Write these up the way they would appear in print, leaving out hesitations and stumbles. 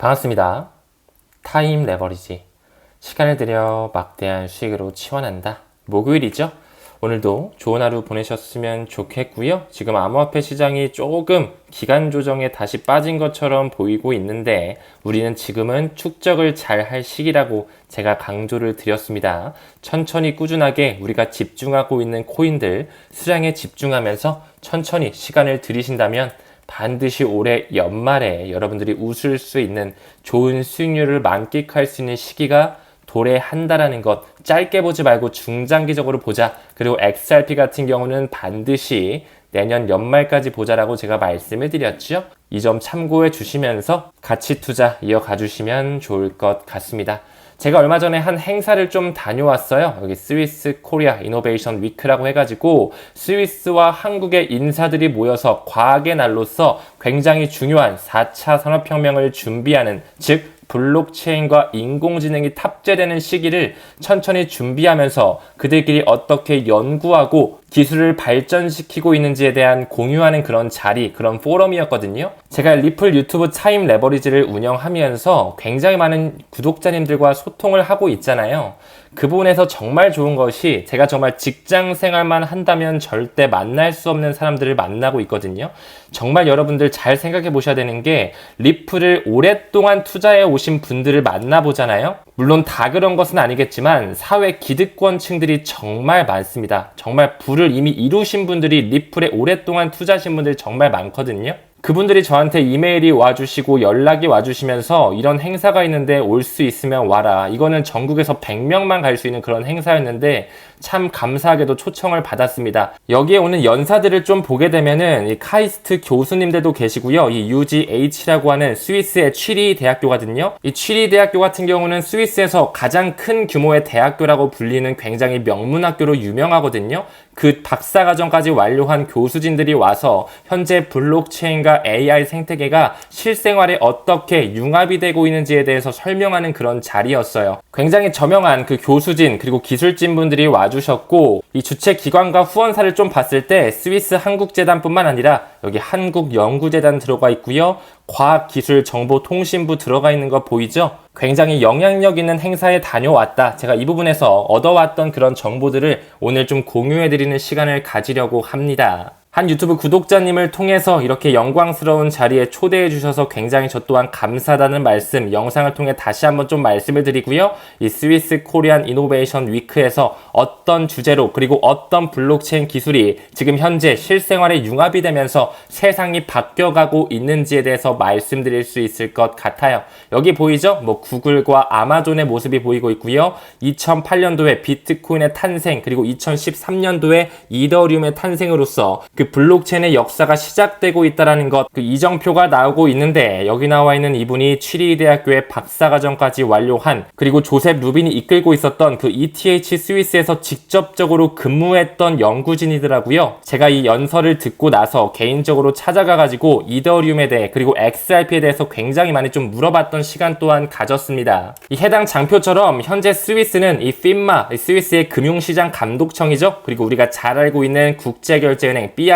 반갑습니다. 타임 레버리지. 시간을 들여 막대한 수익으로 치환한다. 목요일이죠? 오늘도 좋은 하루 보내셨으면 좋겠고요. 지금 암호화폐 시장이 조금 기간 조정에 다시 빠진 것처럼 보이고 있는데 우리는 지금은 축적을 잘 할 시기라고 제가 강조를 드렸습니다. 천천히 꾸준하게 우리가 집중하고 있는 코인들 수량에 집중하면서 천천히 시간을 들이신다면 반드시 올해 연말에 여러분들이 웃을 수 있는 좋은 수익률을 만끽할 수 있는 시기가 도래한다라는 것, 짧게 보지 말고 중장기적으로 보자. 그리고 XRP 같은 경우는 반드시 내년 연말까지 보자라고 제가 말씀을 드렸죠. 이 점 참고해 주시면서 가치 투자 이어가 주시면 좋을 것 같습니다. 제가 얼마 전에 한 행사를 좀 다녀왔어요. 여기 스위스 코리아 이노베이션 위크라고 해가지고 스위스와 한국의 인사들이 모여서 과학의 날로서 굉장히 중요한 4차 산업혁명을 준비하는, 즉 블록체인과 인공지능이 탑재되는 시기를 천천히 준비하면서 그들끼리 어떻게 연구하고 기술을 발전시키고 있는지에 대한 공유하는 그런 자리, 그런 포럼이었거든요. 제가 리플 유튜브 타임 레버리지를 운영하면서 굉장히 많은 구독자님들과 소통을 하고 있잖아요. 그 부분에서 정말 좋은 것이 제가 정말 직장 생활만 한다면 절대 만날 수 없는 사람들을 만나고 있거든요. 정말 여러분들 잘 생각해 보셔야 되는 게 리플을 오랫동안 투자해 오신 분들을 만나보잖아요. 물론 다 그런 것은 아니겠지만 사회 기득권층들이 정말 많습니다. 정말 부를 이미 이루신 분들이 리플에 오랫동안 투자하신 분들이 정말 많거든요. 그분들이 저한테 이메일이 와주시고 연락이 와주시면서 이런 행사가 있는데 올 수 있으면 와라. 이거는 전국에서 100명만 갈 수 있는 그런 행사였는데 참 감사하게도 초청을 받았습니다. 여기에 오는 연사들을 좀 보게 되면은 이 카이스트 교수님들도 계시고요. 이 UGH라고 하는 스위스의 취리 대학교거든요. 이 취리 대학교 같은 경우는 스위스에서 가장 큰 규모의 대학교라고 불리는 굉장히 명문학교로 유명하거든요. 그 박사과정까지 완료한 교수진들이 와서 현재 블록체인과 AI 생태계가 실생활에 어떻게 융합이 되고 있는지에 대해서 설명하는 그런 자리였어요. 굉장히 저명한 그 교수진 그리고 기술진 분들이 와주셨고, 이 주최 기관과 후원사를 좀 봤을 때 스위스 한국재단뿐만 아니라 여기 한국연구재단 들어가 있고요. 과학기술정보통신부 들어가 있는 거 보이죠? 굉장히 영향력 있는 행사에 다녀왔다. 제가 이 부분에서 얻어왔던 그런 정보들을 오늘 좀 공유해드리는 시간을 가지려고 합니다. 한 유튜브 구독자님을 통해서 이렇게 영광스러운 자리에 초대해 주셔서 굉장히 저 또한 감사하다는 말씀 영상을 통해 다시 한번 좀 말씀을 드리고요. 이 스위스 코리안 이노베이션 위크에서 어떤 주제로 그리고 어떤 블록체인 기술이 지금 현재 실생활에 융합이 되면서 세상이 바뀌어가고 있는지에 대해서 말씀드릴 수 있을 것 같아요. 여기 보이죠? 구글과 아마존의 모습이 보이고 있고요. 2008년도에 비트코인의 탄생 그리고 2013년도에 이더리움의 탄생으로서 그 블록체인의 역사가 시작되고 있다는 것, 그 이정표가 나오고 있는데 여기 나와 있는 이분이 취리 대학교의 박사과정까지 완료한, 그리고 조셉 루빈이 이끌고 있었던 그 ETH 스위스에서 직접적으로 근무했던 연구진이더라고요. 제가 이 연설을 듣고 나서 개인적으로 찾아가가지고 이더리움에 대해 그리고 XRP에 대해서 굉장히 많이 좀 물어봤던 시간 또한 가졌습니다. 이 해당 장표처럼 현재 스위스는 이 FINMA, 스위스의 금융시장 감독청이죠. 그리고 우리가 잘 알고 있는 국제결제은행 BIS,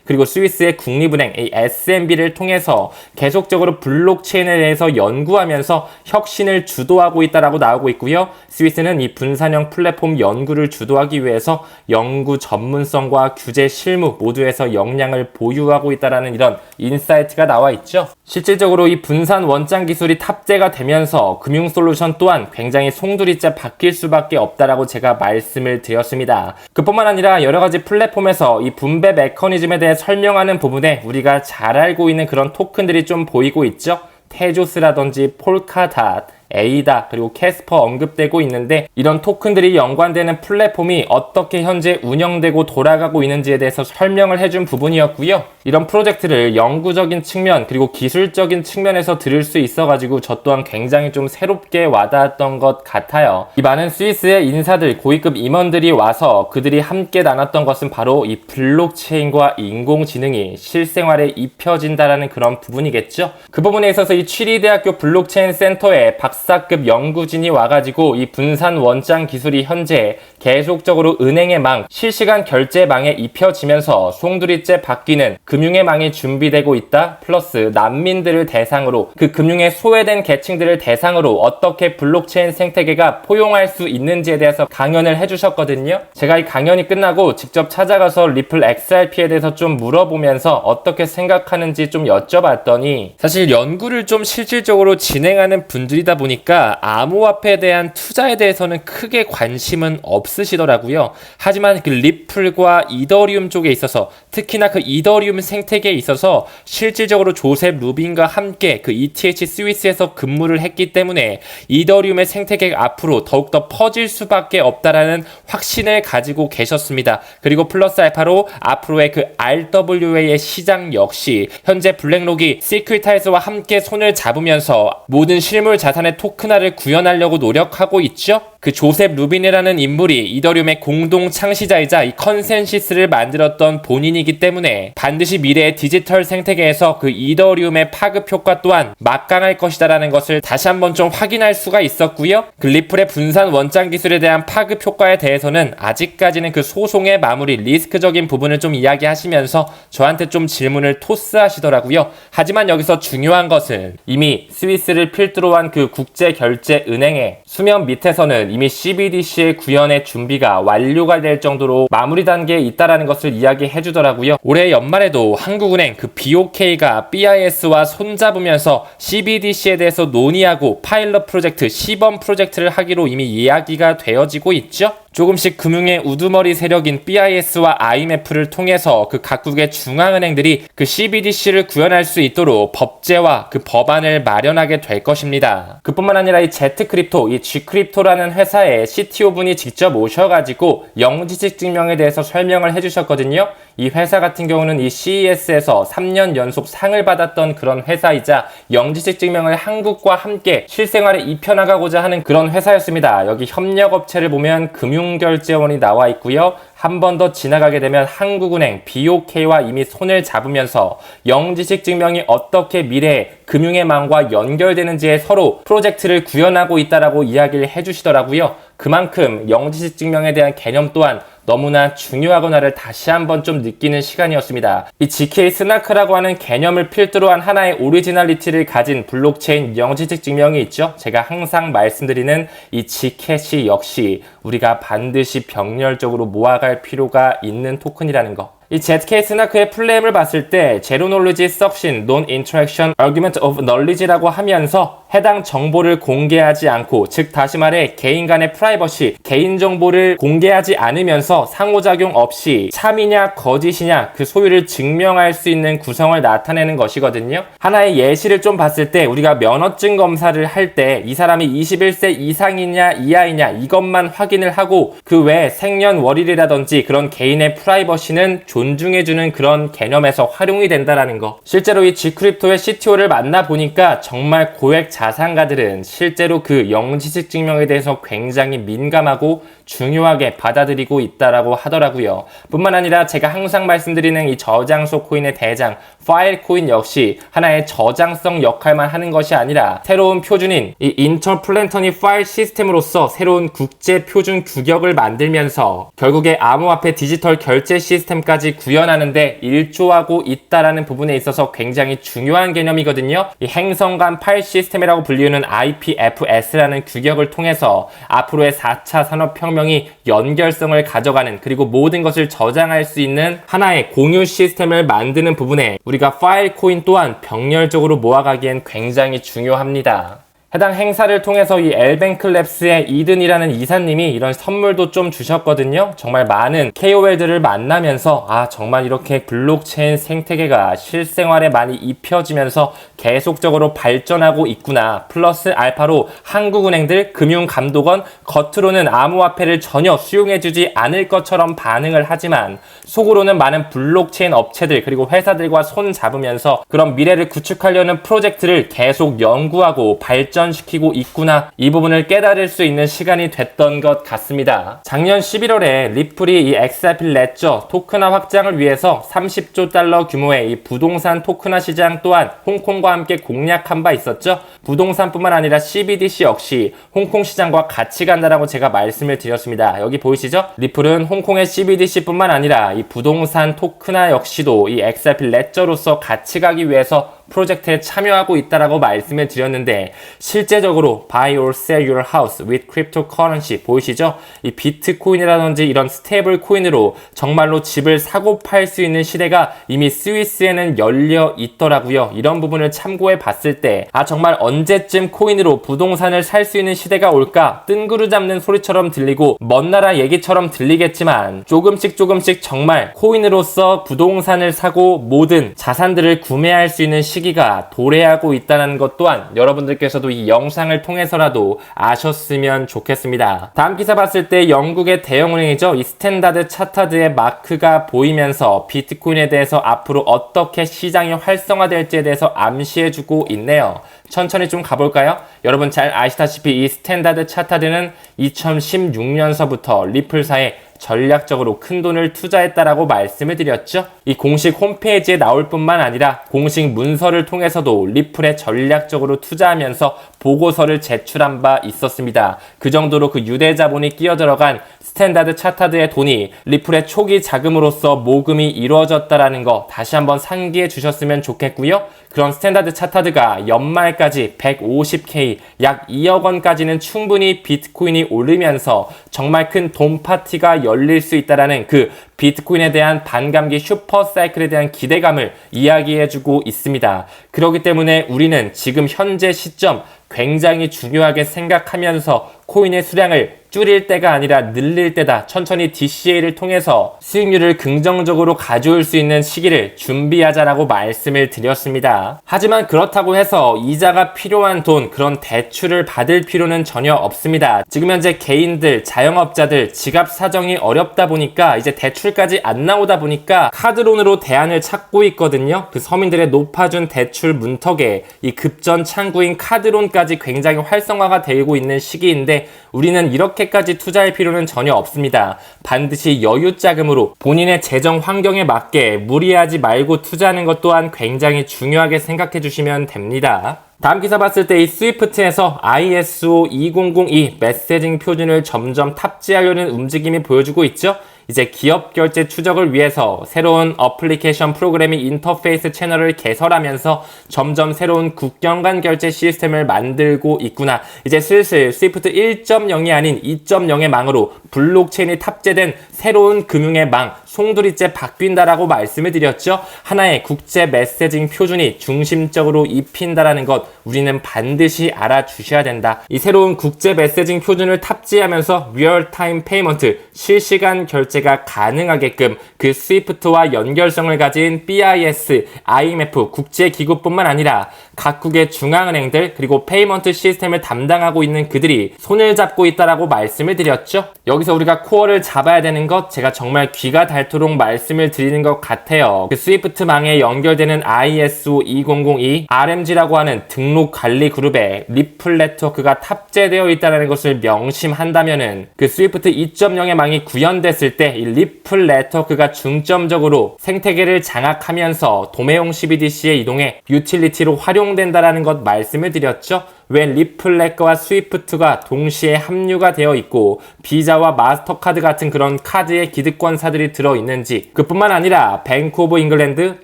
그리고 스위스의 국립은행 SNB를 통해서 계속적으로 블록체인에 대해서 연구하면서 혁신을 주도하고 있다라고 나오고 있고요. 스위스는 이 분산형 플랫폼 연구를 주도하기 위해서 연구 전문성과 규제 실무 모두에서 역량을 보유하고 있다라는 이런 인사이트가 나와 있죠. 실질적으로 이 분산 원장 기술이 탑재가 되면서 금융 솔루션 또한 굉장히 송두리째 바뀔 수밖에 없다라고 제가 말씀을 드렸습니다. 그뿐만 아니라 여러 가지 플랫폼에서 이 분배 메커니즘에 대해 설명하는 부분에 우리가 잘 알고 있는 그런 토큰들이 좀 보이고 있죠. 테조스라든지 폴카닷, 에이다, 그리고 캐스퍼 언급되고 있는데 이런 토큰들이 연관되는 플랫폼이 어떻게 현재 운영되고 돌아가고 있는지에 대해서 설명을 해준 부분이었고요. 이런 프로젝트를 연구적인 측면 그리고 기술적인 측면에서 들을 수 있어가지고 저 또한 굉장히 좀 새롭게 와닿았던 것 같아요. 이 많은 스위스의 인사들, 고위급 임원들이 와서 그들이 함께 나눴던 것은 바로 이 블록체인과 인공지능이 실생활에 입혀진다라는 그런 부분이겠죠. 그 부분에 있어서 이 취리대학교 블록체인 센터의 박사 박사급 연구진이 와가지고 이 분산 원장 기술이 현재 계속적으로 은행의 망, 실시간 결제망에 입혀지면서 송두리째 바뀌는 금융의 망이 준비되고 있다. 플러스 난민들을 대상으로 그 금융에 소외된 계층들을 대상으로 어떻게 블록체인 생태계가 포용할 수 있는지에 대해서 강연을 해주셨거든요. 제가 이 강연이 끝나고 직접 찾아가서 리플 XRP에 대해서 좀 물어보면서 어떻게 생각하는지 좀 여쭤봤더니 사실 연구를 좀 실질적으로 진행하는 분들이다 보니까 암호화폐에 대한 투자에 대해서는 크게 관심은 없으시더라고요. 하지만 그 리플과 이더리움 쪽에 있어서 특히나 그 이더리움 생태계에 있어서 실질적으로 조셉 루빈과 함께 그 ETH 스위스에서 근무를 했기 때문에 이더리움의 생태계가 앞으로 더욱더 퍼질 수밖에 없다라는 확신을 가지고 계셨습니다. 그리고 플러스 알파로 앞으로의 그 RWA의 시장 역시 현재 블랙록이 시큐리타이즈와 함께 손을 잡으면서 모든 실물 자산의 토큰화를 구현하려고 노력하고 있죠. 그 조셉 루빈이라는 인물이 이더리움의 공동 창시자이자 이 컨센시스를 만들었던 본인이기 때문에 반드시 미래의 디지털 생태계에서 그 이더리움의 파급 효과 또한 막강할 것이다라는 것을 다시 한번 좀 확인할 수가 있었고요. 그 리플의 분산 원장 기술에 대한 파급 효과에 대해서는 아직까지는 그 소송의 마무리 리스크적인 부분을 좀 이야기하시면서 저한테 좀 질문을 토스하시더라고요. 하지만 여기서 중요한 것은 이미 스위스를 필두로 한 그 국제결제은행의 수면 밑에서는 이미 CBDC의 구현의 준비가 완료가 될 정도로 마무리 단계에 있다라는 것을 이야기해 주더라고요. 올해 연말에도 한국은행 그 BOK가 BIS와 손잡으면서 CBDC에 대해서 논의하고 파일럿 프로젝트, 시범 프로젝트를 하기로 이미 이야기가 되어지고 있죠. 조금씩 금융의 우두머리 세력인 BIS와 IMF를 통해서 그 각국의 중앙은행들이 그 CBDC를 구현할 수 있도록 법제와 그 법안을 마련하게 될 것입니다. 그뿐만 아니라 이 Z크립토, 이 G크립토라는 회사의 CTO분이 직접 오셔가지고 영지식 증명에 대해서 설명을 해주셨거든요. 이 회사 같은 경우는 이 CES에서 3년 연속 상을 받았던 그런 회사이자 영지식 증명을 한국과 함께 실생활에 입혀나가고자 하는 그런 회사였습니다. 여기 협력업체를 보면 금융결제원이 나와 있고요. 한 번 더 지나가게 되면 한국은행, BOK와 이미 손을 잡으면서 영지식 증명이 어떻게 미래의 금융의 망과 연결되는지에 서로 프로젝트를 구현하고 있다라고 이야기를 해주시더라고요. 그만큼 영지식 증명에 대한 개념 또한 너무나 중요하구나를 다시 한번 좀 느끼는 시간이었습니다. 이 GK 스나크라고 하는 개념을 필두로 한 하나의 오리지널리티를 가진 블록체인 영지식 증명이 있죠. 제가 항상 말씀드리는 이 G캐시 역시 우리가 반드시 병렬적으로 모아갈 필요가 있는 토큰이라는 거. 이 ZK 스나크의 플레임을 봤을 때 제로 놀리지 석신, 논 인터랙션, 아규먼트 오브 널리지라고 하면서 해당 정보를 공개하지 않고, 즉 다시 말해 개인 간의 프라이버시, 개인정보를 공개하지 않으면서 상호작용 없이 참이냐 거짓이냐 그 소유를 증명할 수 있는 구성을 나타내는 것이거든요. 하나의 예시를 좀 봤을 때 우리가 면허증 검사를 할 때 이 사람이 21세 이상이냐 이하이냐 이것만 확인을 하고 그 외 생년월일이라든지 그런 개인의 프라이버시는 존중해주는 그런 개념에서 활용이 된다라는 거. 실제로 이 G크립토의 CTO를 만나보니까 정말 고액 자산가들은 실제로 그 영지식 증명에 대해서 굉장히 민감하고 중요하게 받아들이고 있다라고 하더라고요. 뿐만 아니라 제가 항상 말씀드리는 이 저장소 코인의 대장 파일 코인 역시 하나의 저장성 역할만 하는 것이 아니라 새로운 표준인 이 인터플랜터니 파일 시스템으로서 새로운 국제 표준 규격을 만들면서 결국에 암호화폐 디지털 결제 시스템까지 구현하는데 일조하고 있다라는 부분에 있어서 굉장히 중요한 개념이거든요. 이 행성간 파일 시스템이라고 불리우는 IPFS라는 규격을 통해서 앞으로의 4차 산업혁명이 연결성을 가져가는, 그리고 모든 것을 저장할 수 있는 하나의 공유 시스템을 만드는 부분에 우리가 파일 코인 또한 병렬적으로 모아가기엔 굉장히 중요합니다. 해당 행사를 통해서 이 엘벤클랩스의 이든이라는 이사님이 이런 선물도 좀 주셨거든요. 정말 많은 KOL들을 만나면서 정말 이렇게 블록체인 생태계가 실생활에 많이 입혀지면서 계속적으로 발전하고 있구나. 플러스 알파로 한국은행들, 금융감독원 겉으로는 암호화폐를 전혀 수용해주지 않을 것처럼 반응을 하지만 속으로는 많은 블록체인 업체들 그리고 회사들과 손 잡으면서 그런 미래를 구축하려는 프로젝트를 계속 연구하고 발전 발전시키고 있구나, 이 부분을 깨달을 수 있는 시간이 됐던 것 같습니다. 작년 11월에 리플이 이 XRP 레저 토큰화 확장을 위해서 30조 달러 규모의 이 부동산 토큰화 시장 또한 홍콩과 함께 공략한 바 있었죠. 부동산뿐만 아니라 CBDC 역시 홍콩 시장과 같이 간다라고 제가 말씀을 드렸습니다. 여기 보이시죠? 리플은 홍콩의 CBDC뿐만 아니라 이 부동산 토큰화 역시도 이 XRP 레저로서 같이 가기 위해서 프로젝트에 참여하고 있다라고 말씀을 드렸는데, 실제적으로 buy or sell your house with cryptocurrency 보이시죠? 이 비트코인이라든지 이런 스테이블 코인으로 정말로 집을 사고 팔 수 있는 시대가 이미 스위스에는 열려 있더라고요. 이런 부분을 참고해 봤을 때 정말 언제쯤 코인으로 부동산을 살 수 있는 시대가 올까 뜬구르 잡는 소리처럼 들리고 먼 나라 얘기처럼 들리겠지만, 조금씩 정말 코인으로서 부동산을 사고 모든 자산들을 구매할 수 있는 시기가 도래하고 있다는 것 또한 여러분들께서도 이 영상을 통해서라도 아셨으면 좋겠습니다. 다음 기사 봤을 때 영국의 대형은행이죠. 이 스탠다드 차타드의 마크가 보이면서 비트코인에 대해서 앞으로 어떻게 시장이 활성화될지에 대해서 암시해주고 있네요. 천천히 좀 가볼까요? 여러분 잘 아시다시피 이 스탠다드 차타드는 2016년서부터 리플사에 전략적으로 큰 돈을 투자했다라고 말씀을 드렸죠. 이 공식 홈페이지에 나올 뿐만 아니라 공식 문서를 통해서도 리플에 전략적으로 투자하면서 보고서를 제출한 바 있었습니다. 그 정도로 그 유대자본이 끼어들어간 스탠다드 차타드의 돈이 리플의 초기 자금으로서 모금이 이루어졌다라는 거 다시 한번 상기해 주셨으면 좋겠고요. 그런 스탠다드 차타드가 연말까지 150K 약 2억 원까지는 충분히 비트코인이 오르면서 정말 큰 돈 파티가 열릴 수 있다라는 그 비트코인에 대한 반감기 슈퍼사이클에 대한 기대감을 이야기해주고 있습니다. 그렇기 때문에 우리는 지금 현재 시점 굉장히 중요하게 생각하면서 코인의 수량을 줄일 때가 아니라 늘릴 때다. 천천히 DCA를 통해서 수익률을 긍정적으로 가져올 수 있는 시기를 준비하자라고 말씀을 드렸습니다. 하지만 그렇다고 해서 이자가 필요한 돈, 그런 대출을 받을 필요는 전혀 없습니다. 지금 현재 개인들, 자영업자들 지갑 사정이 어렵다 보니까 이제 대출까지 안 나오다 보니까 카드론으로 대안을 찾고 있거든요. 그 서민들의 높아준 대출 문턱에 이 급전 창구인 카드론까지 굉장히 활성화가 되고 있는 시기인데, 우리는 이렇게까지 투자할 필요는 전혀 없습니다. 반드시 여유 자금으로 본인의 재정 환경에 맞게 무리하지 말고 투자하는 것 또한 굉장히 중요하게 생각해 주시면 됩니다. 다음 기사 봤을 때 이 스위프트에서 ISO 2002 메시징 표준을 점점 탑재하려는 움직임이 보여주고 있죠. 이제 기업 결제 추적을 위해서 새로운 어플리케이션 프로그래밍 인터페이스 채널을 개설하면서 점점 새로운 국경 간 결제 시스템을 만들고 있구나. 이제 슬슬 스위프트 1.0이 아닌 2.0의 망으로 블록체인이 탑재된 새로운 금융의 망, 송두리째 바뀐다라고 말씀을 드렸죠. 하나의 국제 메시징 표준이 중심적으로 입힌다라는 것 우리는 반드시 알아주셔야 된다. 이 새로운 국제 메시징 표준을 탑재하면서 리얼타임 페이먼트, 실시간 결제가 가능하게끔 그 스위프트와 연결성을 가진 BIS, IMF 국제기구뿐만 아니라 각국의 중앙은행들 그리고 페이먼트 시스템을 담당하고 있는 그들이 손을 잡고 있다라고 말씀을 드렸죠. 여기서 우리가 코어를 잡아야 되는 것, 제가 정말 귀가 닳도록 말씀을 드리는 것 같아요. 그 스위프트망에 연결되는 ISO 2002 RMG라고 하는 등록 관리 그룹에 리플 네트워크가 탑재되어 있다는 것을 명심한다면은 그 스위프트 2.0의 망이 구현됐을 때 이 리플 네트워크가 중점적으로 생태계를 장악하면서 도매용 CBDC에 이동해 유틸리티로 활용된다라는 것 말씀을 드렸죠. 왜 리플렉과 스위프트가 동시에 합류가 되어 있고 비자와 마스터카드 같은 그런 카드의 기득권사들이 들어있는지, 그뿐만 아니라 뱅크 오브 잉글랜드,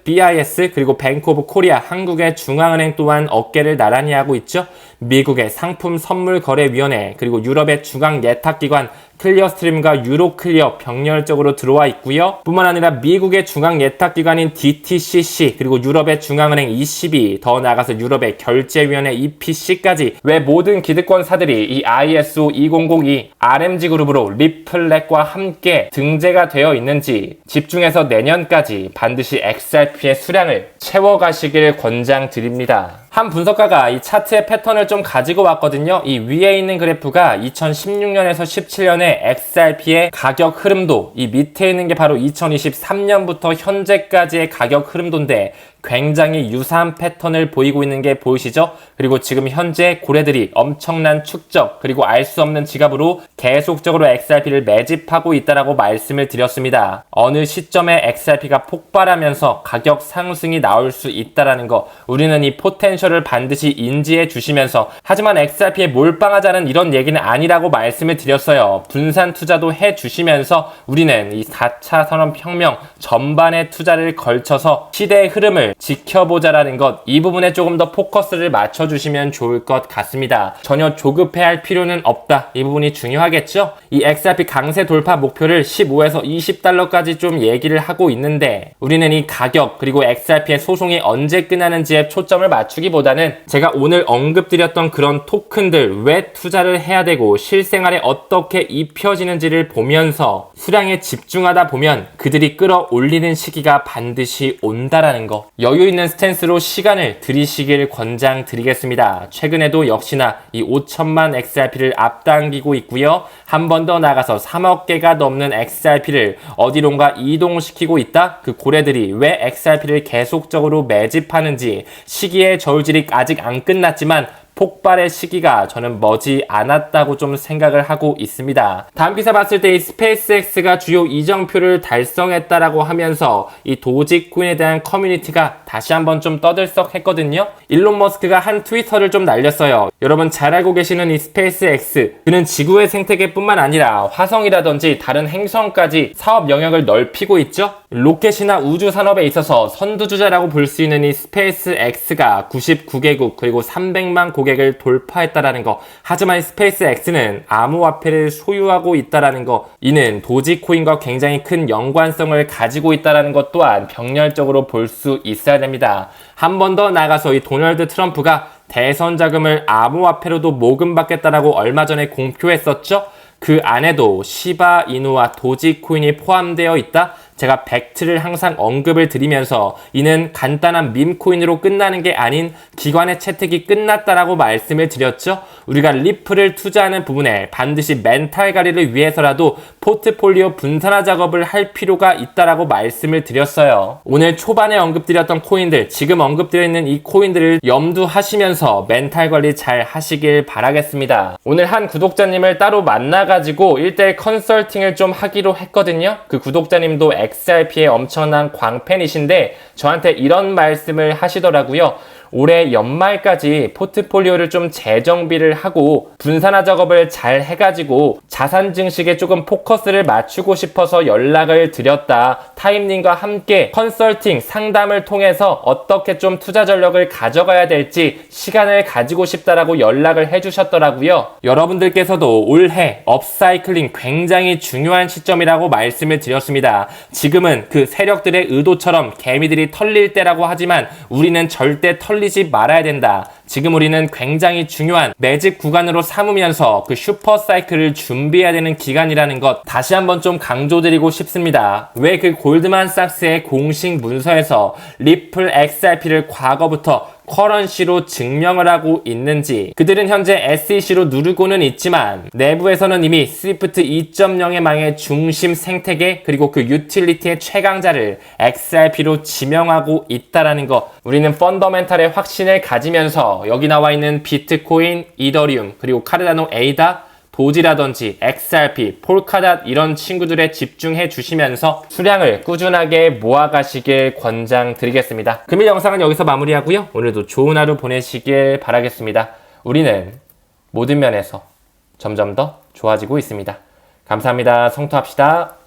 BIS 그리고 뱅크 오브 코리아 한국의 중앙은행 또한 어깨를 나란히 하고 있죠. 미국의 상품 선물 거래위원회 그리고 유럽의 중앙 예탁기관 클리어스트림과 유로클리어 병렬적으로 들어와 있고요. 뿐만 아니라 미국의 중앙 예탁기관인 DTCC 그리고 유럽의 중앙은행 ECB, 더 나아가서 유럽의 결제위원회 EPC까지 왜 모든 기득권사들이 이 ISO 2002 RMG 그룹으로 리플렉과 함께 등재가 되어 있는지 집중해서 내년까지 반드시 XRP의 수량을 채워가시길 권장드립니다. 한 분석가가 이 차트의 패턴을 좀 가지고 왔거든요. 이 위에 있는 그래프가 2016년에서 17년의 XRP의 가격 흐름도, 이 밑에 있는 게 바로 2023년부터 현재까지의 가격 흐름도인데 굉장히 유사한 패턴을 보이고 있는 게 보이시죠? 그리고 지금 현재 고래들이 엄청난 축적 그리고 알 수 없는 지갑으로 계속적으로 XRP를 매집하고 있다라고 말씀을 드렸습니다. 어느 시점에 XRP가 폭발하면서 가격 상승이 나올 수 있다라는 거, 우리는 이 포텐셜을 반드시 인지해 주시면서, 하지만 XRP에 몰빵하자는 이런 얘기는 아니라고 말씀을 드렸어요. 분산 투자도 해 주시면서 우리는 이 4차 산업혁명 전반의 투자를 걸쳐서 시대의 흐름을 지켜보자라는 것, 이 부분에 조금 더 포커스를 맞춰주시면 좋을 것 같습니다. 전혀 조급해할 필요는 없다. 이 부분이 중요하겠죠? 이 XRP 강세 돌파 목표를 15에서 20달러까지 좀 얘기를 하고 있는데, 우리는 이 가격 그리고 XRP의 소송이 언제 끝나는지에 초점을 맞추기보다는 제가 오늘 언급드렸던 그런 토큰들 왜 투자를 해야 되고 실생활에 어떻게 입혀지는지를 보면서 수량에 집중하다 보면 그들이 끌어올리는 시기가 반드시 온다라는 거, 여유 있는 스탠스로 시간을 들이시길 권장드리겠습니다. 최근에도 역시나 이 5천만 XRP를 앞당기고 있고요. 한 번 더 나가서 3억 개가 넘는 XRP를 어디론가 이동시키고 있다? 그 고래들이 왜 XRP를 계속적으로 매집하는지, 시기의 저울질이 아직 안 끝났지만 폭발의 시기가 저는 머지 않았다고 좀 생각을 하고 있습니다. 다음 기사 봤을 때 이 스페이스X가 주요 이정표를 달성했다라고 하면서 이 도지코인에 대한 커뮤니티가 다시 한번 좀 떠들썩했거든요. 일론 머스크가 한 트위터를 좀 날렸어요. 여러분 잘 알고 계시는 이 스페이스X, 그는 지구의 생태계뿐만 아니라 화성이라든지 다른 행성까지 사업 영역을 넓히고 있죠. 로켓이나 우주 산업에 있어서 선두주자라고 볼 수 있는 이 스페이스X가 99개국 그리고 300만 고객을 돌파했다라는 거. 하지만 이 스페이스X는 암호화폐를 소유하고 있다라는 거, 이는 도지코인과 굉장히 큰 연관성을 가지고 있다라는 것 또한 병렬적으로 볼 수 있어야 됩니다. 한 번 더 나가서 이 도널드 트럼프가 대선 자금을 암호화폐로도 모금받겠다라고 얼마 전에 공표했었죠. 그 안에도 시바이누와 도지코인이 포함되어 있다? 제가 팩트를 항상 언급을 드리면서 이는 간단한 밈코인으로 끝나는 게 아닌 기관의 채택이 끝났다라고 말씀을 드렸죠. 우리가 리플을 투자하는 부분에 반드시 멘탈 관리를 위해서라도 포트폴리오 분산화 작업을 할 필요가 있다라고 말씀을 드렸어요. 오늘 초반에 언급드렸던 코인들, 지금 언급되어 있는 이 코인들을 염두하시면서 멘탈 관리 잘 하시길 바라겠습니다. 오늘 한 구독자님을 따로 만나가지고 1대1 컨설팅을 좀 하기로 했거든요. 그 구독자님도 XRP의 엄청난 광팬이신데 저한테 이런 말씀을 하시더라고요. 올해 연말까지 포트폴리오를 좀 재정비를 하고 분산화 작업을 잘 해가지고 자산 증식에 조금 포커스를 맞추고 싶어서 연락을 드렸다. 타임님과 함께 컨설팅 상담을 통해서 어떻게 좀 투자 전략을 가져가야 될지 시간을 가지고 싶다라고 연락을 해주셨더라고요. 여러분들께서도 올해 업사이클링 굉장히 중요한 시점이라고 말씀을 드렸습니다. 지금은 그 세력들의 의도처럼 개미들이 털릴 때라고 하지만 우리는 절대 털리지 말아야 된다. 지금 우리는 굉장히 중요한 매집 구간으로 삼으면서 그 슈퍼 사이클을 준비해야 되는 기간이라는 것 다시 한번 좀 강조드리고 싶습니다. 왜 그 골드만삭스의 공식 문서에서 리플 XRP를 과거부터 커런시로 증명을 하고 있는지, 그들은 현재 SEC로 누르고는 있지만 내부에서는 이미 스위프트 2.0의 망의 중심 생태계 그리고 그 유틸리티의 최강자를 XRP로 지명하고 있다라는 거, 우리는 펀더멘탈의 확신을 가지면서 여기 나와 있는 비트코인, 이더리움 그리고 카르다노 에이다, 도지라든지 XRP, 폴카닷 이런 친구들에 집중해 주시면서 수량을 꾸준하게 모아가시길 권장드리겠습니다. 금일 영상은 여기서 마무리하고요. 오늘도 좋은 하루 보내시길 바라겠습니다. 우리는 모든 면에서 점점 더 좋아지고 있습니다. 감사합니다. 성투합시다.